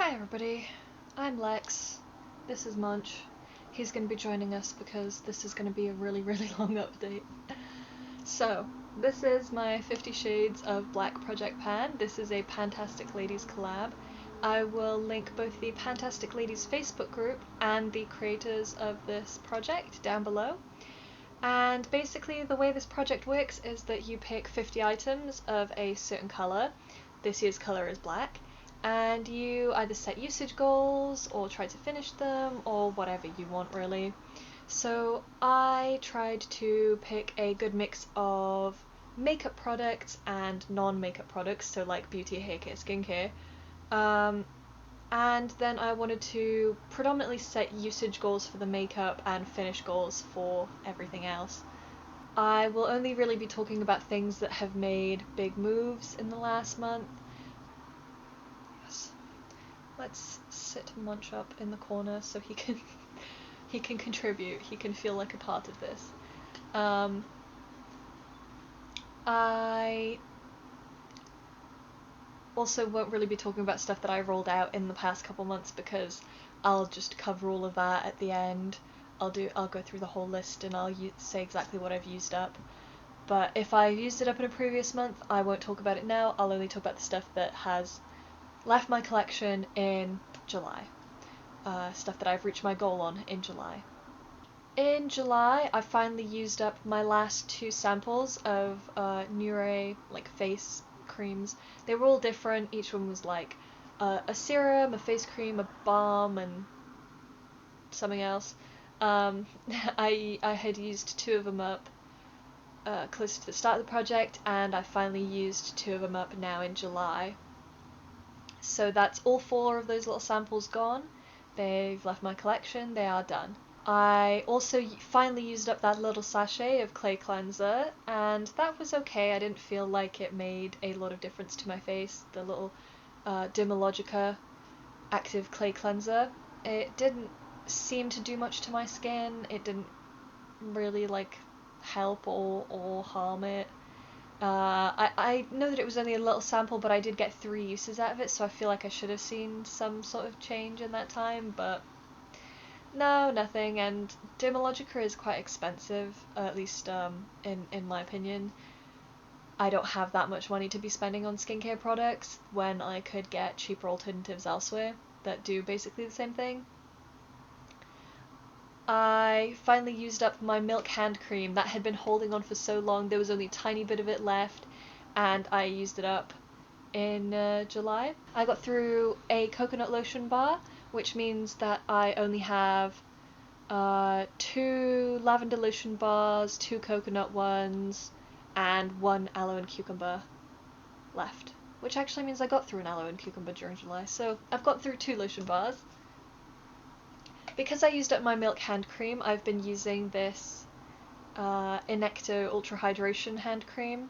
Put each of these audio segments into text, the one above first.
Hi everybody, I'm Lex, this is Munch. He's going to be joining us because this is going to be a really long update. So, this is my 50 Shades of Black project pan. This is a Pantastic Ladies collab. I will link both the Pantastic Ladies Facebook group and the creators of this project down below. And basically the way this project works is that you pick 50 items of a certain colour. This year's colour is black. And you either set usage goals or try to finish them or whatever you want really. So I tried to pick a good mix of makeup products and non-makeup products, so like beauty, haircare, skincare. And then I wanted to predominantly set usage goals for the makeup and finish goals for everything else. I will only really be talking about things that have made big moves in the last month. Let's sit Munch up in the corner so he can contribute. He can feel like a part of this. I also won't really be talking about stuff that I rolled out in the past couple months because I'll just cover all of that at the end. I'll go through the whole list and I'll say exactly what I've used up. But if I used it up in a previous month, I won't talk about it now. I'll only talk about the stuff that has left my collection in July. Stuff that I've reached my goal on in July. In July, I finally used up my last two samples of Nure face creams. They were all different. Each one was like a serum, a face cream, a balm, and something else. I had used two of them up close to the start of the project, and I finally used two of them up now in July. So that's all four of those little samples gone. They've left my collection, they are done. I also finally used up that little sachet of clay cleanser, and that was okay. I didn't feel like it made a lot of difference to my face. The little Dermalogica active clay cleanser. It didn't seem to do much to my skin. It didn't really help or harm it. I know that it was only a little sample, but I did get 3 uses out of it, so I feel like I should have seen some sort of change in that time, but no, nothing. And Dermalogica is quite expensive, at least in my opinion. I don't have that much money to be spending on skincare products when I could get cheaper alternatives elsewhere that do basically the same thing. I finally used up my milk hand cream that had been holding on for so long. There was only a tiny bit of it left, and I used it up in July. I got through a coconut lotion bar, which means that I only have 2 lavender lotion bars, 2 coconut ones, and 1 aloe and cucumber left. Which actually means I got through an aloe and cucumber during July, so I've got through 2 lotion bars. Because I used up my milk hand cream, I've been using this Inecto Ultra Hydration hand cream.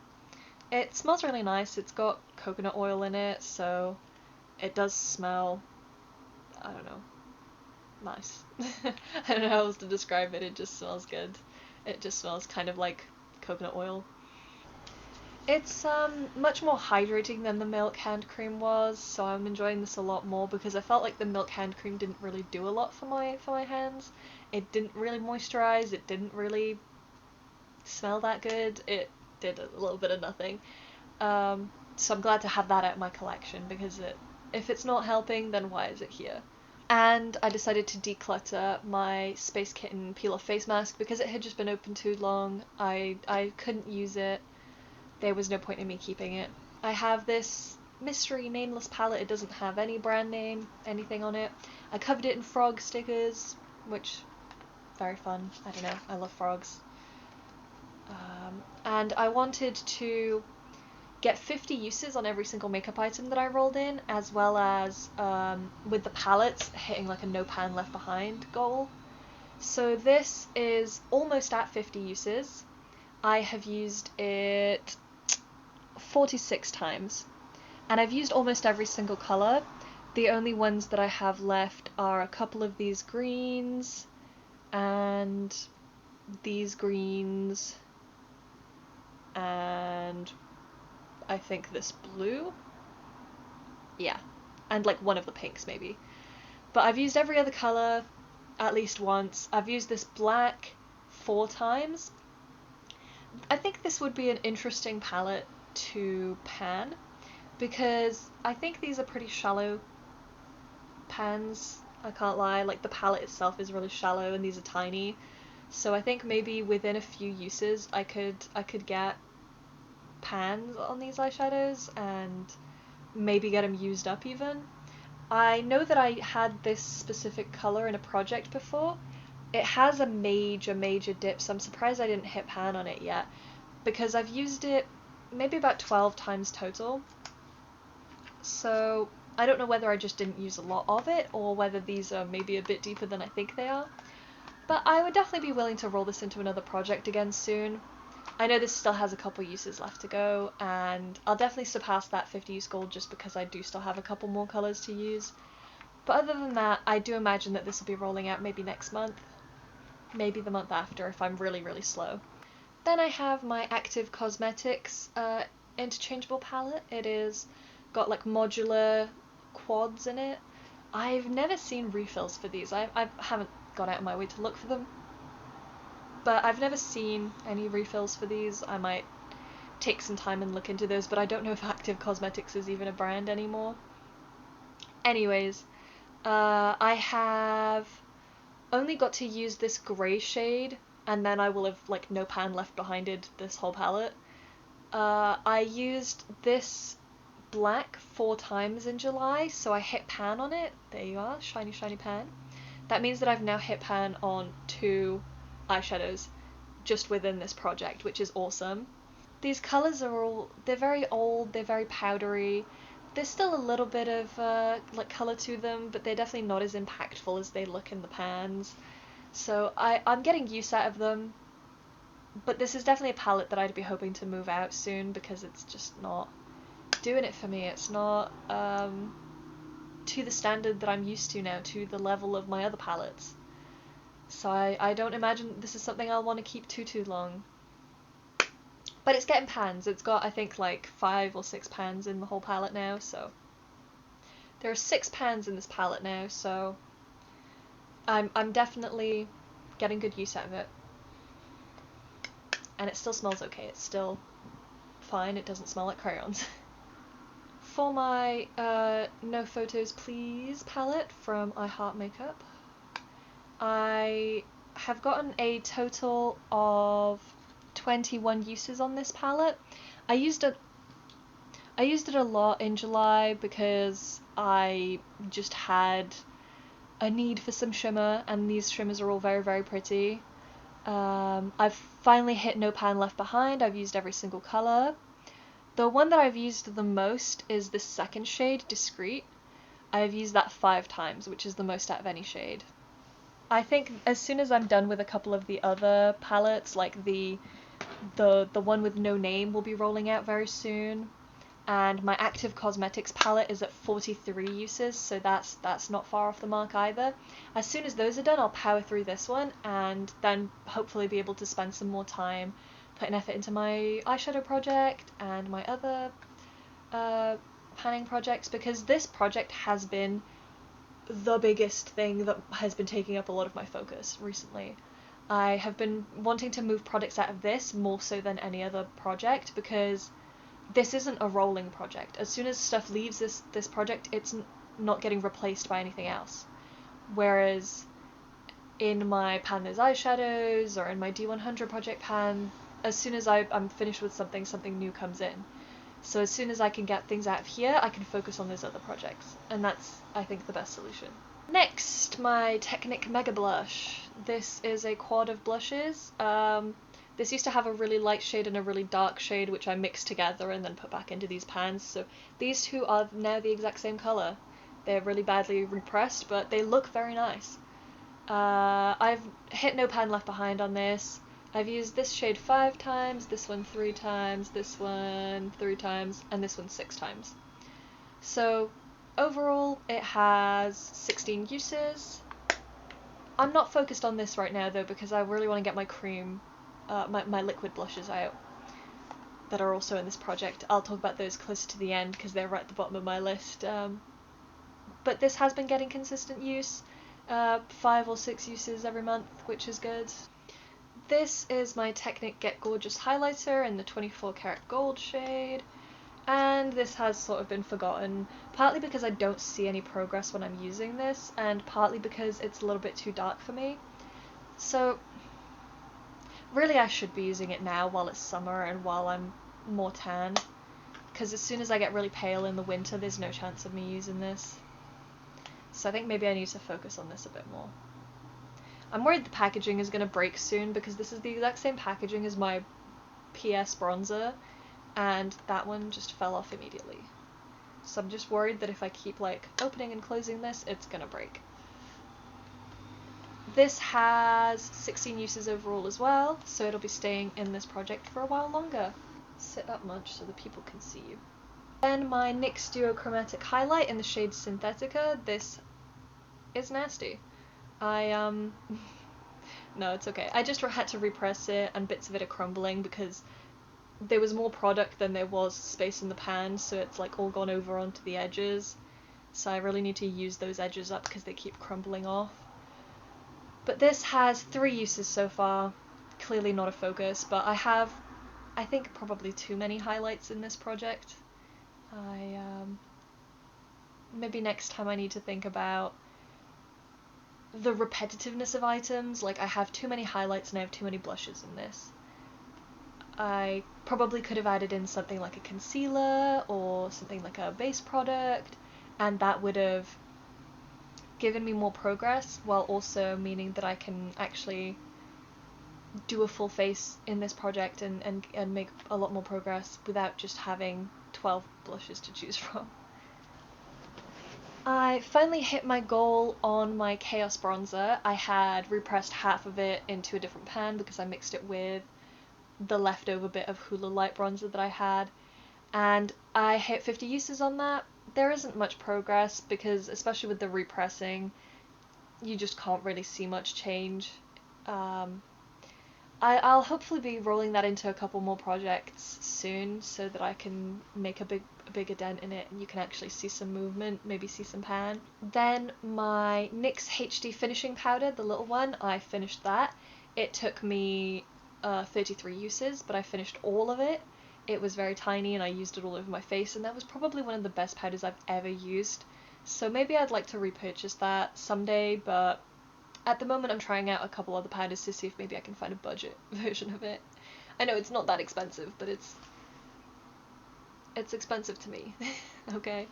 It smells really nice. It's got coconut oil in it, so it does smell, I don't know, nice. I don't know how else to describe it. It just smells good. It just smells kind of like coconut oil. It's much more hydrating than the milk hand cream was, so I'm enjoying this a lot more because I felt like the milk hand cream didn't really do a lot for my hands. It didn't really moisturize, it didn't really smell that good, it did a little bit of nothing. So I'm glad to have that out of my collection because if it's not helping, then why is it here? And I decided to declutter my Space Kitten peel-off face mask because it had just been open too long. I couldn't use it. There was no point in me keeping it. I have this mystery nameless palette. It doesn't have any brand name, anything on it. I covered it in frog stickers, which, very fun. I don't know, I love frogs. And I wanted to get 50 uses on every single makeup item that I rolled in, as well as with the palettes hitting like a no pan left behind goal. So this is almost at 50 uses. I have used it 46 times, and I've used almost every single colour. The only ones that I have left are a couple of these greens, and these greens, and I think this blue. Yeah. and like one of the pinks maybe. But I've used every other colour at least once. I've used this black 4 times. I think this would be an interesting palette to pan, because I think these are pretty shallow pans, I can't lie. Like, the palette itself is really shallow and these are tiny. So I think maybe within a few uses I could get pans on these eyeshadows and maybe get them used up even. I know that I had this specific colour in a project before. It has a major dip, so I'm surprised I didn't hit pan on it yet, because I've used it maybe about 12 times total. So I don't know whether I just didn't use a lot of it, or whether these are maybe a bit deeper than I think they are. But I would definitely be willing to roll this into another project again soon. I know this still has a couple uses left to go, and I'll definitely surpass that 50 use gold just because I do still have a couple more colours to use. But other than that, I do imagine that this will be rolling out maybe next month, maybe the month after if I'm really slow. Then I have my Active Cosmetics interchangeable palette. It is got like modular quads in it. I've never seen refills for these. I haven't gone out of my way to look for them, but I've never seen any refills for these. I might take some time and look into those, but I don't know if Active Cosmetics is even a brand anymore. Anyways, I have only got to use this grey shade, and then I will have like no pan left behind it this whole palette. I used this black 4 times in July, so I hit pan on it. There you are, shiny pan. That means that I've now hit pan on 2 eyeshadows just within this project, which is awesome. These colours are they're very old, they're very powdery. There's still a little bit of like colour to them, but they're definitely not as impactful as they look in the pans. So I'm getting use out of them, but this is definitely a palette that I'd be hoping to move out soon because it's just not doing it for me. It's not to the standard that I'm used to now, to the level of my other palettes. So I don't imagine this is something I'll want to keep too long. But it's getting pans. It's got, I think, like 5 or 6 pans in the whole palette now, so there are 6 pans in this palette now, so I'm definitely getting good use out of it. And it still smells okay. It's still fine. It doesn't smell like crayons. For my No Photos Please palette from I Heart Makeup, I have gotten a total of 21 uses on this palette. I used it a lot in July because I just had a need for some shimmer, and these shimmers are all very pretty. I've finally hit no pan left behind. I've used every single colour. The one that I've used the most is this second shade, Discreet. I've used that 5 times, which is the most out of any shade. I think as soon as I'm done with a couple of the other palettes, like the one with no name will be rolling out very soon, and my Active Cosmetics palette is at 43 uses, so that's not far off the mark either. As soon as those are done, I'll power through this one, and then hopefully be able to spend some more time putting effort into my eyeshadow project and my other panning projects, because this project has been the biggest thing that has been taking up a lot of my focus recently. I have been wanting to move products out of this more so than any other project, because this isn't a rolling project. As soon as stuff leaves this project, it's not getting replaced by anything else. Whereas in my Pan Those Eyeshadows or in my D100 project pan, as soon as I'm finished with something new comes in. So as soon as I can get things out of here, I can focus on those other projects. And that's, I think, the best solution. Next, my Technic Mega Blush. This is a quad of blushes. This used to have a really light shade and a really dark shade, which I mixed together and then put back into these pans. So these two are now the exact same colour. They're really badly repressed, but they look very nice. I've hit no pan left behind on this. I've used this shade 5 times, this one 3 times, this one 3 times, and this one 6 times. So overall, it has 16 uses. I'm not focused on this right now though, because I really want to get my cream, my liquid blushes out that are also in this project. I'll talk about those closer to the end because they're right at the bottom of my list. but this has been getting consistent use, 5 or 6 uses every month, which is good. This is my Technic Get Gorgeous highlighter in the 24 karat gold shade, and this has sort of been forgotten, partly because I don't see any progress when I'm using this, and partly because it's a little bit too dark for me. So really I should be using it now while it's summer and while I'm more tan, because as soon as I get really pale in the winter there's no chance of me using this. So I think maybe I need to focus on this a bit more. I'm worried the packaging is going to break soon because this is the exact same packaging as my PS bronzer, and that one just fell off immediately. So I'm just worried that if I keep like opening and closing this, it's going to break. This has 16 uses overall as well, so it'll be staying in this project for a while longer. Sit up much so that people can see you. Then my NYX Duochromatic highlight in the shade Synthetica. This is nasty. No, it's okay. I just had to repress it and bits of it are crumbling because there was more product than there was space in the pan, so it's like all gone over onto the edges. So I really need to use those edges up because they keep crumbling off. But this has 3 uses so far. Clearly not a focus, but I have, I think, probably too many highlights in this project. Maybe next time I need to think about the repetitiveness of items. Like, I have too many highlights and I have too many blushes in this. I probably could have added in something like a concealer or something like a base product, and that would have given me more progress while also meaning that I can actually do a full face in this project and make a lot more progress without just having 12 blushes to choose from. I finally hit my goal on my Chaos bronzer. I had repressed half of it into a different pan because I mixed it with the leftover bit of Hoola Light bronzer that I had, and I hit 50 uses on that. There isn't much progress because, especially with the repressing, you just can't really see much change. I'll hopefully be rolling that into a couple more projects soon so that I can make a bigger dent in it and you can actually see some movement, maybe see some pan. Then my NYX HD finishing powder, the little one, I finished that. It took me 33 uses, but I finished all of it. It was very tiny and I used it all over my face, and that was probably one of the best powders I've ever used. So maybe I'd like to repurchase that someday, but at the moment I'm trying out a couple other powders to see if maybe I can find a budget version of it. I know it's not that expensive, but it's expensive to me. Okay?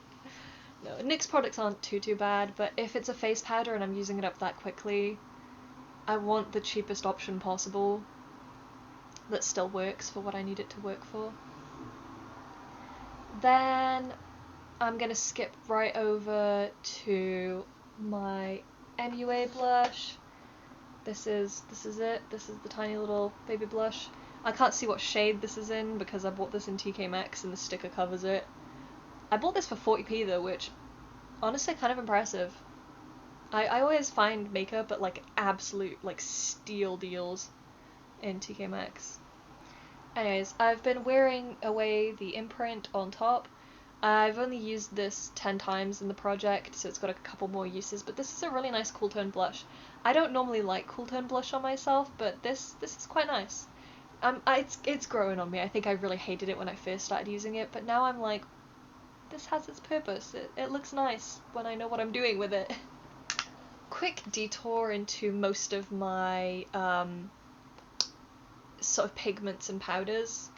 No, NYX products aren't too bad, but if it's a face powder and I'm using it up that quickly, I want the cheapest option possible that still works for what I need it to work for. Then I'm gonna skip right over to my MUA blush. This is it. This is the tiny little baby blush. I can't see what shade this is in because I bought this in TK Maxx and the sticker covers it. I bought this for 40p though, which honestly kind of impressive. I always find makeup at like absolute like steal deals in TK Maxx. Anyways, I've been wearing away the imprint on top. I've only used this 10 times in the project, so it's got a couple more uses, but this is a really nice cool tone blush. I don't normally like cool tone blush on myself, but this is quite nice. It's growing on me. I think I really hated it when I first started using it, but now I'm like, this has its purpose. It looks nice when I know what I'm doing with it. Quick detour into most of my sort of pigments and powders,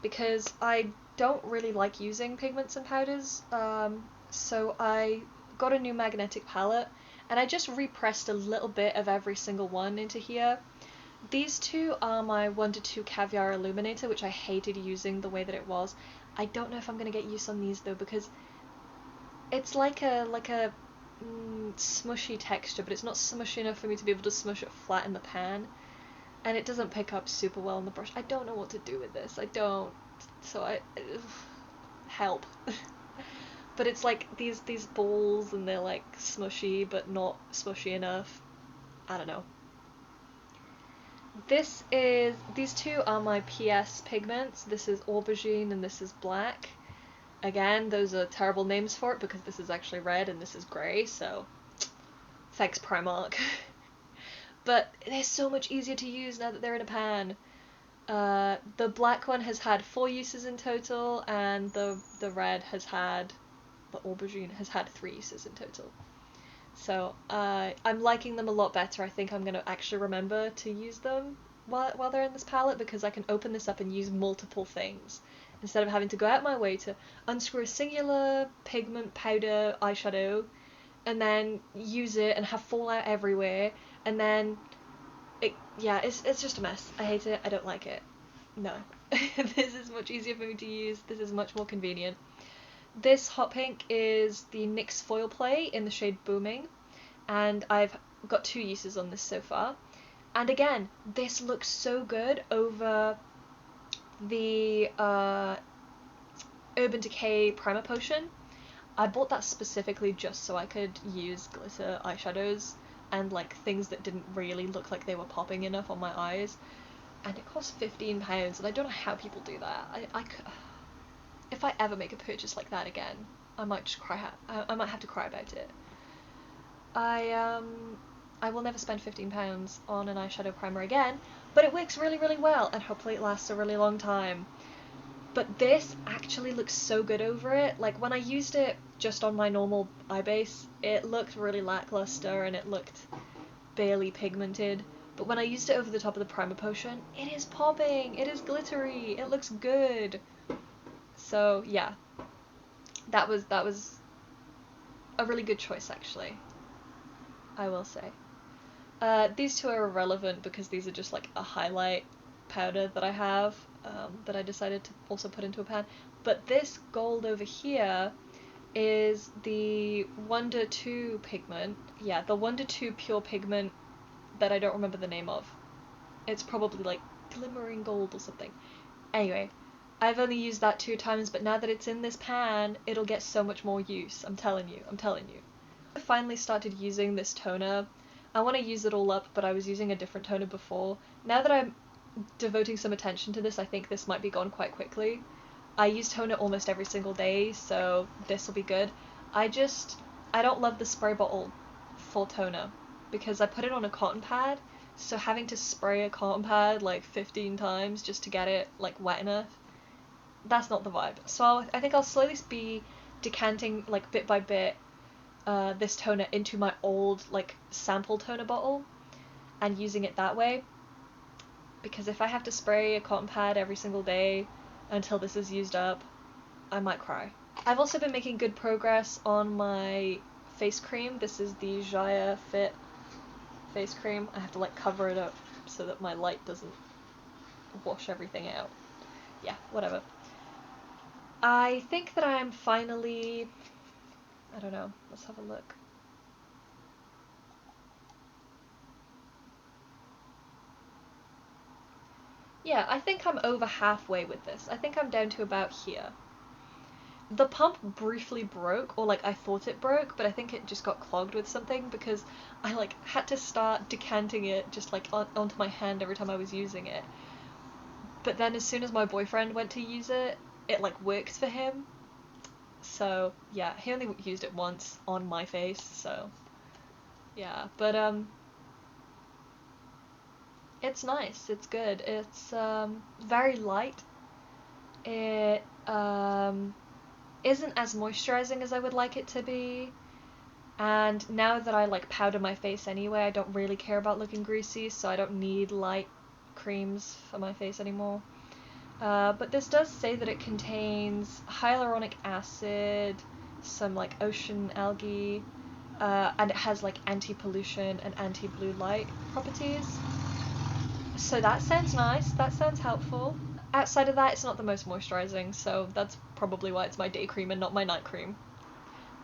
because I don't really like using pigments and powders, so I got a new magnetic palette and I just repressed a little bit of every single one into here. These two are my 1:2 Caviar Illuminator, which I hated using the way that it was. I don't know if I'm gonna get use on these though, because it's like a smushy texture, but it's not smushy enough for me to be able to smush it flat in the pan, and it doesn't pick up super well on the brush. I don't know what to do with this. I don't. So help. But it's like these balls and they're like smushy but not smushy enough. I don't know. These two are my PS pigments. This is Aubergine and this is Black. Again, those are terrible names for it because this is actually red and this is grey, so thanks Primark. But they're so much easier to use now that they're in a pan. The black one has had 4 uses in total, and the red has had, the aubergine has had 3 uses in total. So I'm liking them a lot better. I think I'm going to actually remember to use them while they're in this palette, because I can open this up and use multiple things instead of having to go out my way to unscrew a singular pigment powder eyeshadow and then use it and have fallout everywhere, and then it's just a mess. I hate it. I don't like it. No. This is much easier for me to use. This is much more convenient. This hot pink is the NYX Foil Play in the shade Booming, and I've got 2 uses on this so far. And again, this looks so good over the Urban Decay Primer Potion. I bought that specifically just so I could use glitter eyeshadows and like things that didn't really look like they were popping enough on my eyes. And it cost £15, and I don't know how people do that. If I ever make a purchase like that again, I might just cry. I might have to cry about it. I will never spend £15 on an eyeshadow primer again, but it works really, really well, and hopefully it lasts a really long time. But this actually looks so good over it. Like, when I used it just on my normal eye base, it looked really lackluster and it looked barely pigmented. But when I used it over the top of the primer potion, it is popping, it is glittery, it looks good. So yeah, that was a really good choice, actually, I will say. These two are irrelevant because these are just like a highlight powder that I have, that I decided to also put into a pan. But this gold over here is the Wonder 2 pigment. Yeah, the Wonder 2 pure pigment that I don't remember the name of. It's probably like glimmering gold or something. Anyway, I've only used that 2 times, but now that it's in this pan, it'll get so much more use. I'm telling you. I finally started using this toner. I want to use it all up, but I was using a different toner before. Now that I'm devoting some attention to this, I think this might be gone quite quickly. I use toner almost every single day, so this will be good. I don't love the spray bottle for toner because I put it on a cotton pad, so having to spray a cotton pad like 15 times just to get it like wet enough, that's not the vibe. So I think I'll slowly be decanting like bit by bit this toner into my old like sample toner bottle and using it that way, because if I have to spray a cotton pad every single day until this is used up, I might cry. I've also been making good progress on my face cream. This is the Jaya Fit face cream. I have to like cover it up so that my light doesn't wash everything out. Yeah, whatever. I think that I'm finally, I don't know, let's have a look. Yeah, I think I'm over halfway with this. I think I'm down to about here. The pump briefly broke, or like I thought it broke, but I think it just got clogged with something because I like had to start decanting it just like onto my hand every time I was using it. But then as soon as my boyfriend went to use it, it like worked for him. So yeah, he only used it once on my face, so yeah. But it's nice, it's good. It's very light. It isn't as moisturizing as I would like it to be. And now that I like powder my face anyway, I don't really care about looking greasy, so I don't need light creams for my face anymore. But this does say that it contains hyaluronic acid, some like ocean algae, and it has like anti-pollution and anti-blue light properties. So that sounds nice, that sounds helpful. Outside of that, it's not the most moisturizing, so that's probably why it's my day cream and not my night cream.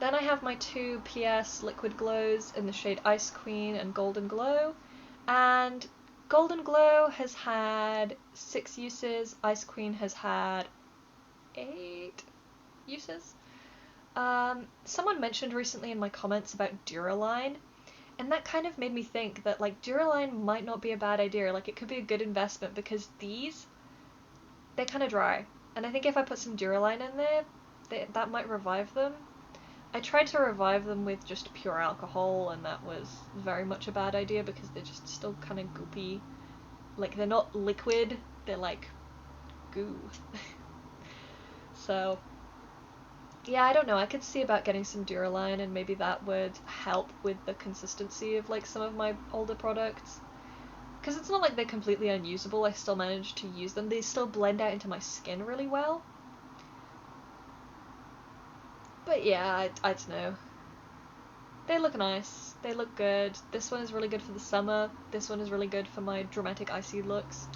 Then I have my 2 PS liquid glows in the shade Ice Queen and Golden Glow, and Golden Glow has had 6 uses, Ice Queen has had 8 uses. Someone mentioned recently in my comments about Duraline, and that kind of made me think that like Duraline might not be a bad idea, like it could be a good investment because they're kind of dry, and I think if I put some Duraline in there, that might revive them. I tried to revive them with just pure alcohol, and that was very much a bad idea because they're just still kind of goopy. Like, they're not liquid, they're like goo. So, yeah, I don't know. I could see about getting some Duraline, and maybe that would help with the consistency of like some of my older products. Because it's not like they're completely unusable, I still manage to use them. They still blend out into my skin really well. But yeah, I don't know. They look nice. They look good. This one is really good for the summer. This one is really good for my dramatic icy looks.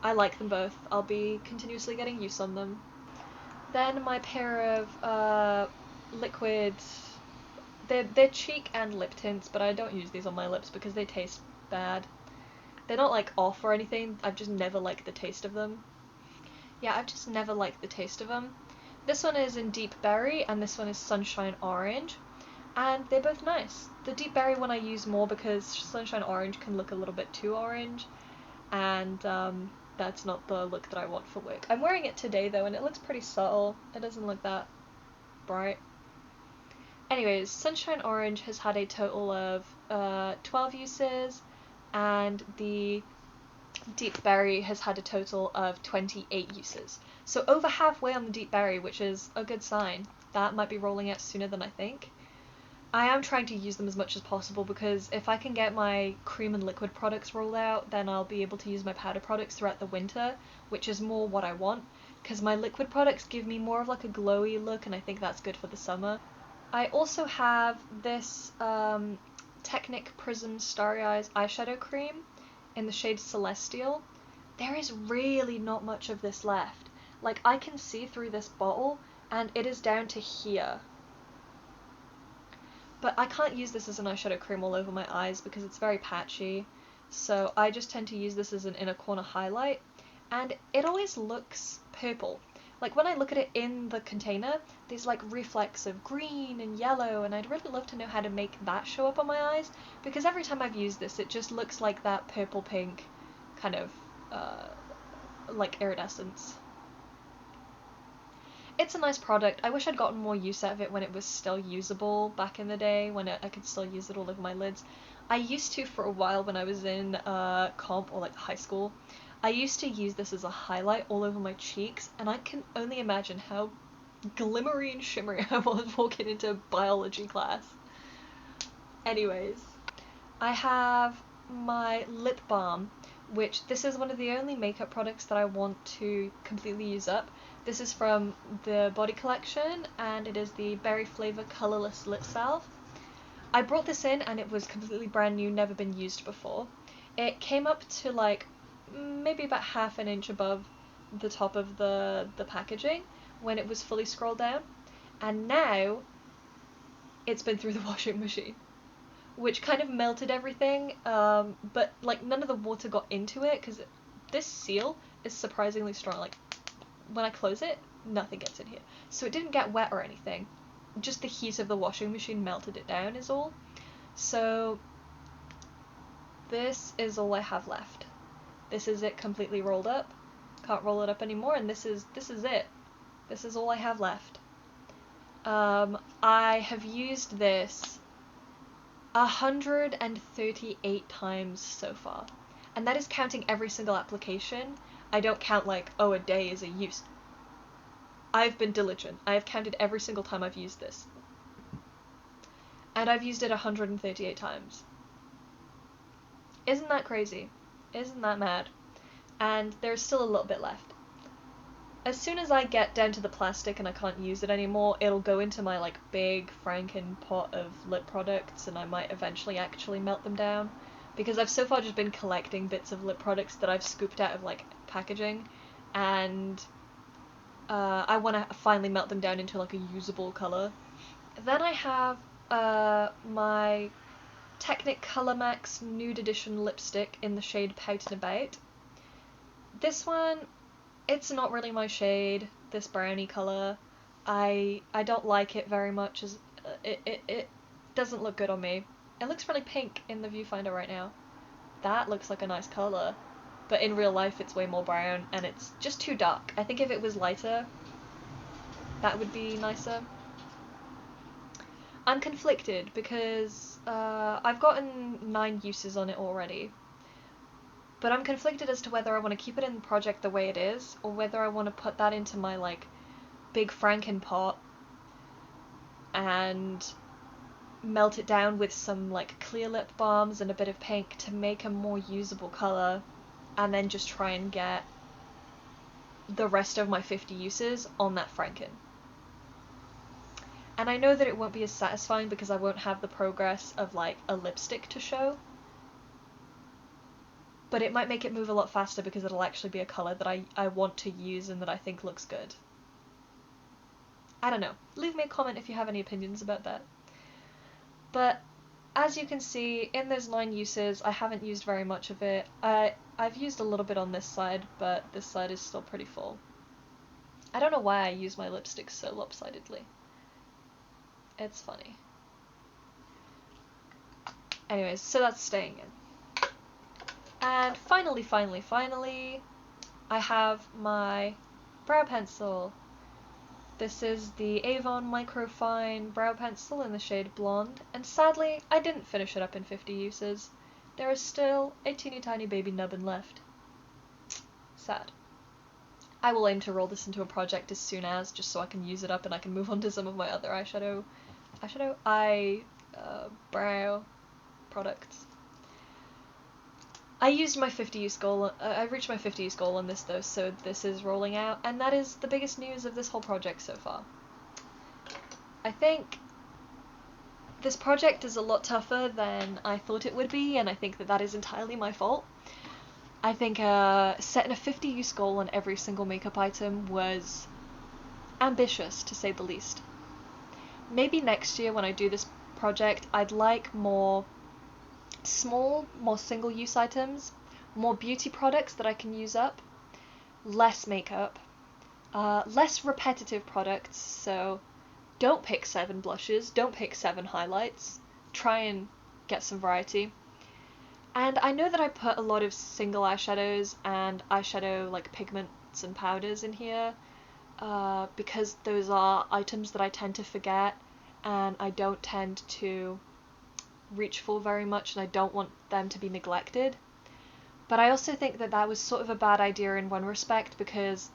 I like them both. I'll be continuously getting use on them. Then my pair of liquid. They're cheek and lip tints, but I don't use these on my lips because they taste bad. They're not like off or anything. I've just never liked the taste of them. Yeah, I've just never liked the taste of them. This one is in Deep Berry, and this one is Sunshine Orange. And they're both nice. The Deep Berry one I use more because Sunshine Orange can look a little bit too orange, and that's not the look that I want for work. I'm wearing it today though, and it looks pretty subtle. It doesn't look that bright. Anyways, Sunshine Orange has had a total of 12 uses, and the Deep Berry has had a total of 28 uses. So over halfway on the Deep Berry, which is a good sign. That might be rolling out sooner than I think. I am trying to use them as much as possible because if I can get my cream and liquid products rolled out, then I'll be able to use my powder products throughout the winter, which is more what I want, because my liquid products give me more of like a glowy look, and I think that's good for the summer. I also have this Technic Prism Starry Eyes eyeshadow cream in the shade Celestial. There is really not much of this left. Like, I can see through this bottle, and it is down to here. But I can't use this as an eyeshadow cream all over my eyes because it's very patchy, so I just tend to use this as an inner corner highlight, and it always looks purple. Like, when I look at it in the container, there's like reflex of green and yellow, and I'd really love to know how to make that show up on my eyes, because every time I've used this, it just looks like that purple-pink kind of, like, iridescence. It's a nice product. I wish I'd gotten more use out of it when it was still usable back in the day, when I could still use it all over my lids. I used to for a while when I was in comp or like high school. I used to use this as a highlight all over my cheeks, and I can only imagine how glimmery and shimmery I was walking into biology class. Anyways, I have my lip balm, which this is one of the only makeup products that I want to completely use up. This is from the Body Collection, and it is the Berry Flavor Colorless Lip Salve. I brought this in, and it was completely brand new, never been used before. It came up to like maybe about half an inch above the top of the packaging when it was fully scrolled down, and now it's been through the washing machine, which kind of melted everything, but like none of the water got into it because this seal is surprisingly strong. Like, when I close it, nothing gets in here. So it didn't get wet or anything. Just the heat of the washing machine melted it down is all. So this is all I have left. This is it completely rolled up. Can't roll it up anymore, and this is it. This is all I have left. I have used this 138 times so far. And that is counting every single application. I don't count like, oh, a day is a use. I've been diligent. I have counted every single time I've used this. And I've used it 138 times. Isn't that crazy? Isn't that mad? And there's still a little bit left. As soon as I get down to the plastic and I can't use it anymore, it'll go into my like big Franken pot of lip products, and I might eventually actually melt them down. Because I've so far just been collecting bits of lip products that I've scooped out of like packaging, and I want to finally melt them down into like a usable colour. Then I have my Technic Colour Max Nude Edition lipstick in the shade Poutin' About. This one, it's not really my shade, this brownie colour. I don't like it very much, as it doesn't look good on me. It looks really pink in the viewfinder right now. That looks like a nice colour, but in real life it's way more brown, and it's just too dark. I think if it was lighter, That would be nicer. I'm conflicted because I've gotten 9 uses on it already. But I'm conflicted as to whether I want to keep it in the project the way it is, or whether I want to put that into my, like, big Franken pot and melt it down with some, like, clear lip balms and a bit of pink to make a more usable colour, and then just try and get the rest of my 50 uses on that Franken. And I know that it won't be as satisfying because I won't have the progress of, like, a lipstick to show. But it might make it move a lot faster because it'll actually be a colour that I want to use and that I think looks good. I don't know. Leave me a comment if you have any opinions about that. But as you can see, in those 9 uses, I haven't used very much of it. I've used a little bit on this side, but this side is still pretty full. I don't know why I use my lipsticks so lopsidedly. It's funny. Anyways, so that's staying in. And finally, I have my brow pencil. This is the Avon Microfine brow pencil in the shade Blonde, and sadly, I didn't finish it up in 50 uses. There is still a teeny tiny baby nubbin left. Sad. I will aim to roll this into a project as soon as, just so I can use it up and I can move on to some of my other brow products. I used my 50 use goal, I reached my 50 use goal on this though, so this is rolling out, and that is the biggest news of this whole project so far. I think this project is a lot tougher than I thought it would be, and I think that that is entirely my fault. I think setting a 50 use goal on every single makeup item was ambitious, to say the least. Maybe next year when I do this project, I'd like more small, more single-use items, more beauty products that I can use up, less makeup, less repetitive products, so don't pick 7 blushes, don't pick 7 highlights, try and get some variety. And I know that I put a lot of single eyeshadows and eyeshadow like pigments and powders in here, because those are items that I tend to forget and I don't tend to reach for very much, and I don't want them to be neglected. But I also think that that was sort of a bad idea in one respect, because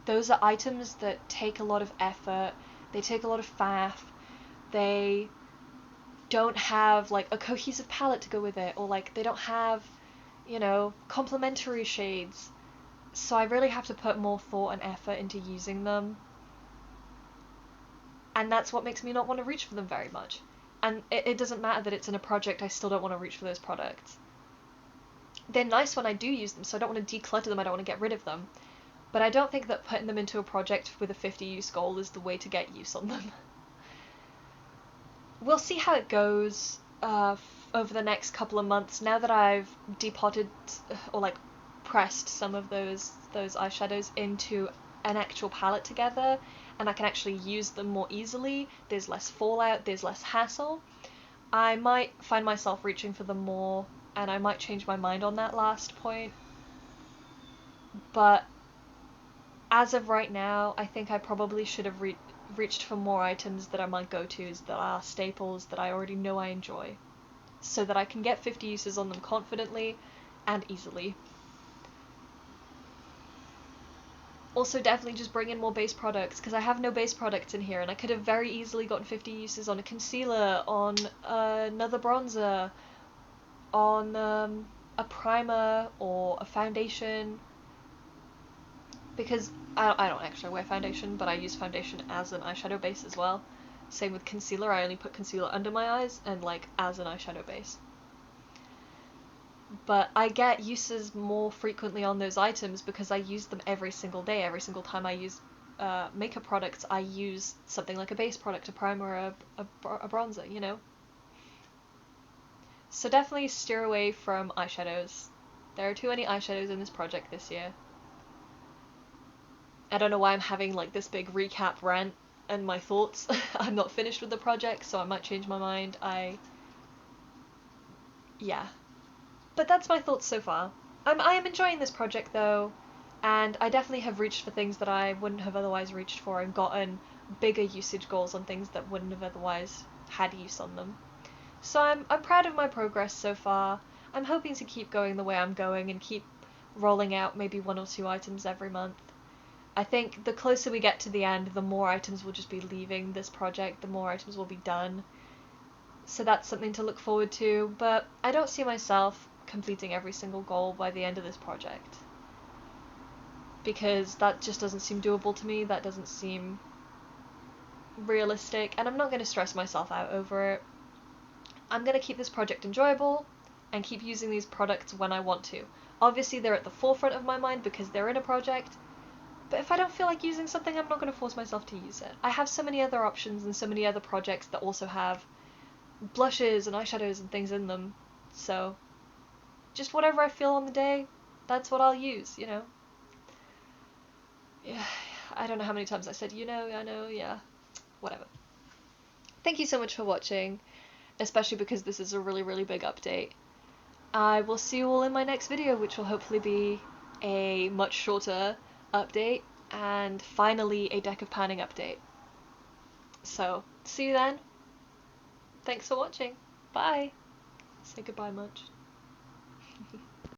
those are items that take a lot of effort, they take a lot of faff, they don't have like a cohesive palette to go with it, or like they don't have, you know, complementary shades. So I really have to put more thought and effort into using them, and that's what makes me not want to reach for them very much. And it doesn't matter that it's in a project, I still don't want to reach for those products. They're nice when I do use them, so I don't want to declutter them, I don't want to get rid of them. But I don't think that putting them into a project with a 50 use goal is the way to get use on them. We'll see how it goes over the next couple of months, now that I've depotted or like pressed some of those eyeshadows into an actual palette together, and I can actually use them more easily. There's less fallout, there's less hassle. I might find myself reaching for them more, and I might change my mind on that last point. But as of right now, I think I probably should have reached for more items that are my go-tos, that are staples, that I already know I enjoy, so that I can get 50 uses on them confidently and easily. Also, definitely just bring in more base products, because I have no base products in here, and I could have very easily gotten 50 uses on a concealer, on another bronzer, on a primer or a foundation, because I don't actually wear foundation, but I use foundation as an eyeshadow base as well. Same with concealer, I only put concealer under my eyes and like as an eyeshadow base. But I get uses more frequently on those items because I use them every single day. Every single time I use makeup products, I use something like a base product, a primer, a bronzer, you know? So definitely steer away from eyeshadows. There are too many eyeshadows in this project this year. I don't know why I'm having like this big recap rant and my thoughts. I'm not finished with the project, so I might change my mind. Yeah. But that's my thoughts so far. I am enjoying this project though. And I definitely have reached for things that I wouldn't have otherwise reached for, and gotten bigger usage goals on things that wouldn't have otherwise had use on them. So I'm proud of my progress so far. I'm hoping to keep going the way I'm going and keep rolling out maybe 1 or 2 items every month. I think the closer we get to the end, the more items will just be leaving this project, the more items will be done. So that's something to look forward to, but I don't see myself completing every single goal by the end of this project, because that just doesn't seem doable to me. That doesn't seem realistic, and I'm not going to stress myself out over it. I'm going to keep this project enjoyable and keep using these products when I want to. Obviously, they're at the forefront of my mind because they're in a project, but if I don't feel like using something, I'm not going to force myself to use it. I have so many other options and so many other projects that also have blushes and eyeshadows and things in them, so just whatever I feel on the day, that's what I'll use, you know? Yeah, I don't know how many times I said, you know, I know, yeah, whatever. Thank you so much for watching, especially because this is a really, really big update. I will see you all in my next video, which will hopefully be a much shorter update, and finally a deck of panning update. So, see you then. Thanks for watching. Bye. Say goodbye much.